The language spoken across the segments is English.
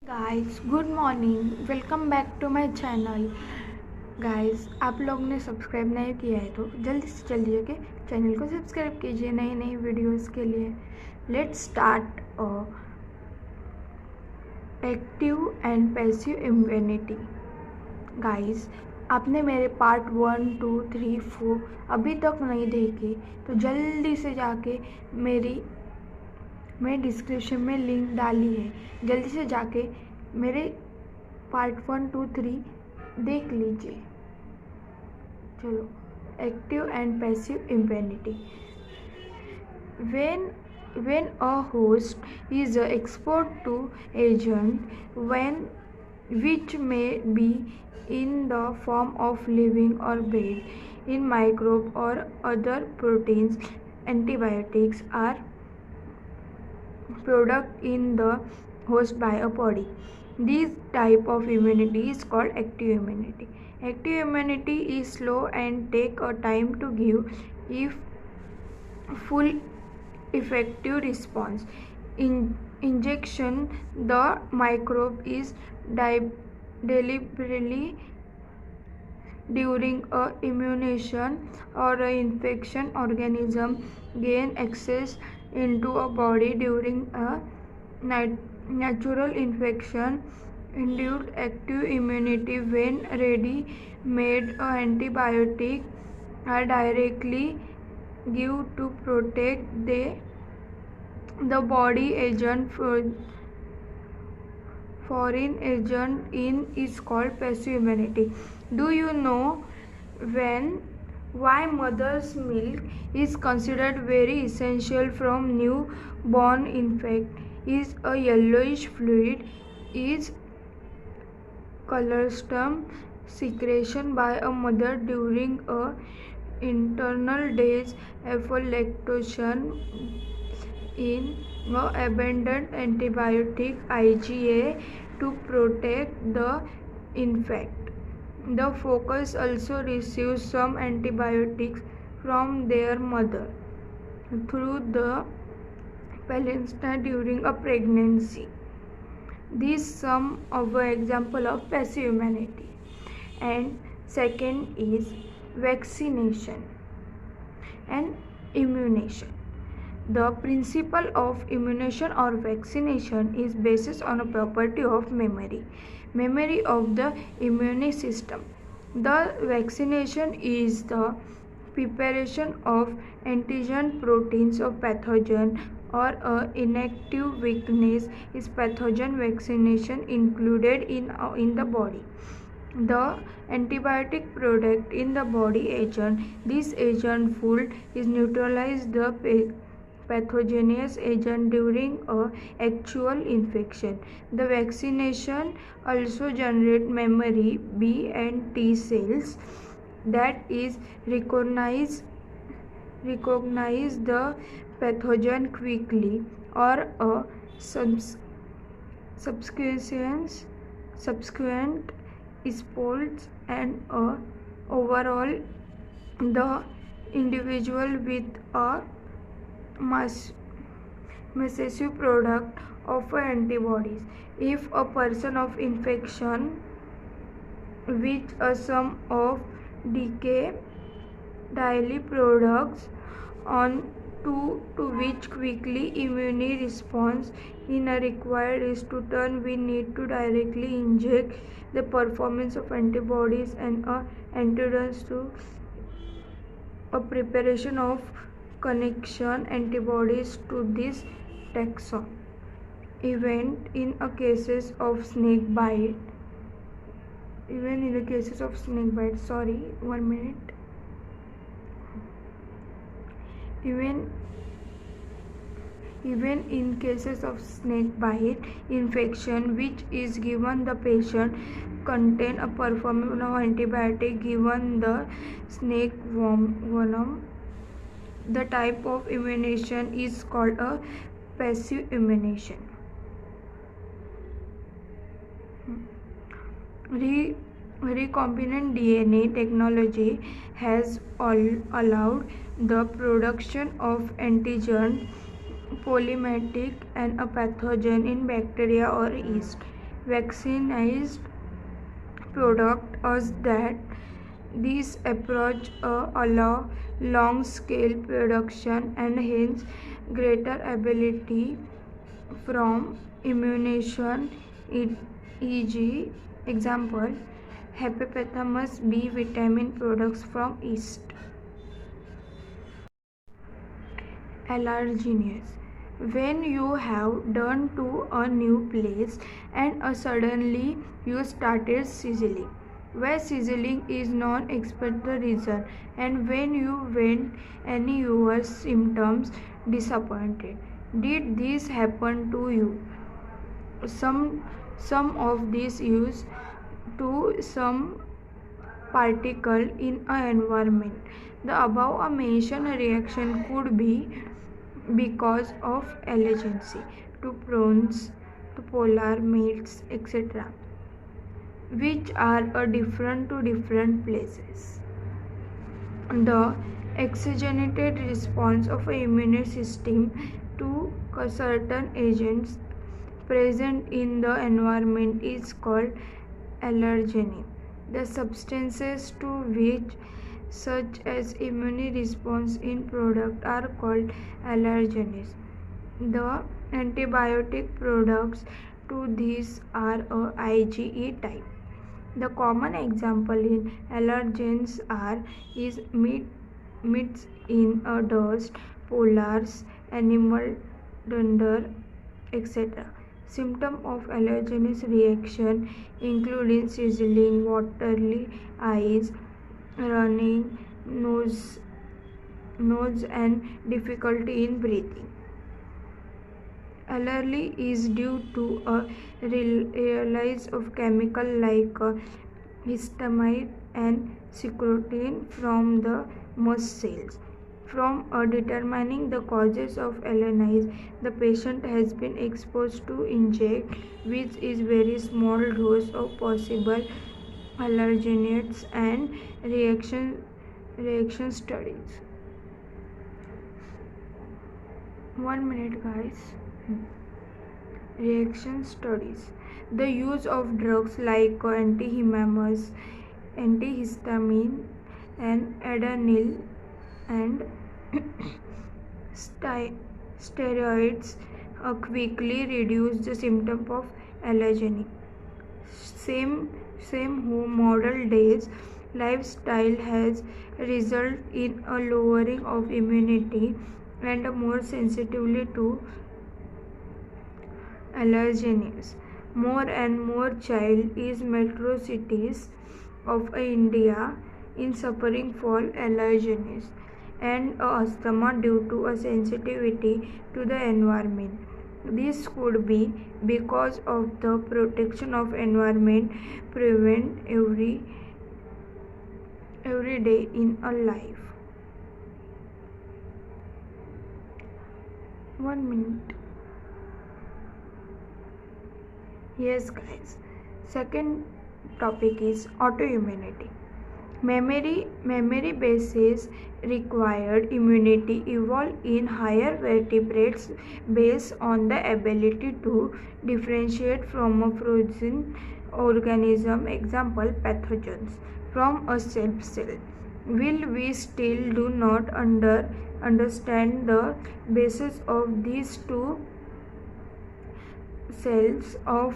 Guys good morning, welcome back to my channel. Guys आप लोग ने सब्सक्राइब नहीं किया है तो जल्दी से चलिए के चैनल को सब्सक्राइब कीजिए नई नई वीडियोस के लिए। Let's start active and passive immunity. Guys आपने मेरे पार्ट 1, 2, 3, 4 अभी तक नहीं देखे तो जल्दी से जाके मैं डिस्क्रिप्शन में लिंक डाली है, जल्दी से जाके मेरे पार्ट 1, 2, 3 देख लीजिए। चलो, active and passive immunity. when a host is exposed to agent which may be in the form of living or dead in microbe or other proteins, antibiotics are product in the host by a body. This type of immunity is called active immunity. Active immunity is slow and take a time to give if full effective response. In injection, the microbe is deliberately during a immunization or a infection organism gain access into a body during a natural infection induced active immunity. When ready made antibiotic are directly given to protect the body agent. Foreign agent in is called passive immunity. Do you know when why mother's milk is considered very essential from newborn? Infant is a yellowish fluid is colostrum secretion by a mother during a internal days after lactation in abundant antibiotic IgA to protect the infant. The focus also receives some antibiotics from their mother through the placenta during a pregnancy. These some of an example of passive immunity. And second is vaccination and immunization. The principle of immunization or vaccination is based on a property of memory of the immune system. The vaccination is the preparation of antigen proteins of pathogen or a inactive weakness is pathogen vaccination included in the body. The antibiotic product in the body agent. This agent full is neutralize the pathogenous agent during a actual infection. The vaccination also generate memory B and T cells that is recognize the pathogen quickly or a subsequent sports and overall the individual with a massive product of antibodies. If a person of infection with a sum of decay daily products on to which quickly immune response in a required is to turn, we need to directly inject the performance of antibodies and antidotes to a preparation of connection antibodies to this taxon. Event in a cases of snake bite. Even in the cases of snake bite, sorry, 1 minute. Even in cases of snake bite infection which is given, the patient contain a performance of antibiotic given the snake venom. The type of immunization is called a passive immunization. Recombinant DNA technology has allowed the production of antigen polymerase and a pathogen in bacteria or yeast. vaccinized product us that this approach allow long-scale production and hence greater ability from immunization, e.g. example, hepatitis B vitamin products from yeast. Allergenous. When you have done to a new place and suddenly you started sizzling, where sizzling is non-expected reason, and when you went any your symptoms disappointed. Did this happen to you? Some of this used to some particle in an environment. The above mentioned reaction could be because of allergy to prawns, to polar meats, etc., which are different to different places. The exaggerated response of an immune system to certain agents present in the environment is called allergen. The substances to which such as immune response in product are called allergens. The antibiotic products to these are a IgE type. The common example in allergens is meats in a dust, polars, animal dunder, etc. Symptom of allergenous reaction including sizzling, watery eyes, running, nose and difficulty in breathing. Allergy is due to a release of chemical like histamine and secrotin from the mast cells. From determining the causes of allergies, the patient has been exposed to inject, which is very small dose of possible allergens and reaction studies. 1 minute, guys. Reaction studies. The use of drugs like antihistamines, and adrenaline and steroids quickly reduce the symptom of allergy. Same who model days lifestyle has resulted in a lowering of immunity and more sensitivity to allergens. More and more child is metro cities of India in suffering from allergens and asthma due to a sensitivity to the environment. This could be because of the protection of environment prevent every day in a life. 1 minute. Yes, guys. Second topic is autoimmunity. Memory bases required immunity evolved in higher vertebrates based on the ability to differentiate from a frozen organism, example pathogens, from a cell. Will we still do not understand the basis of these two cells of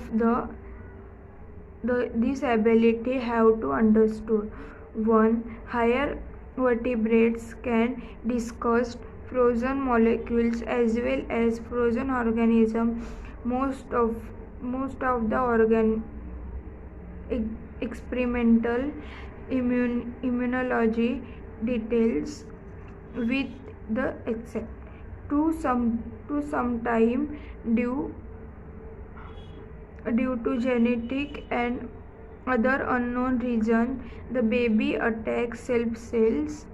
this ability have to understood. 1. Higher vertebrates can discuss frozen molecules as well as frozen organisms. Most of the experimental immunology details with the except to some time due to genetic and other unknown reason, the baby attacks cells.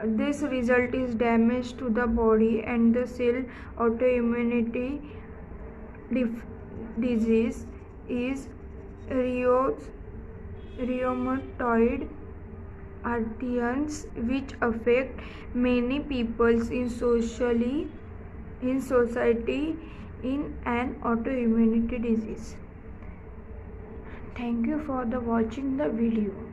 This result is damage to the body and the cell. Autoimmunity disease is rheumatoid arterials which affect many peoples in society in an autoimmunity disease. Thank you for the watching the video.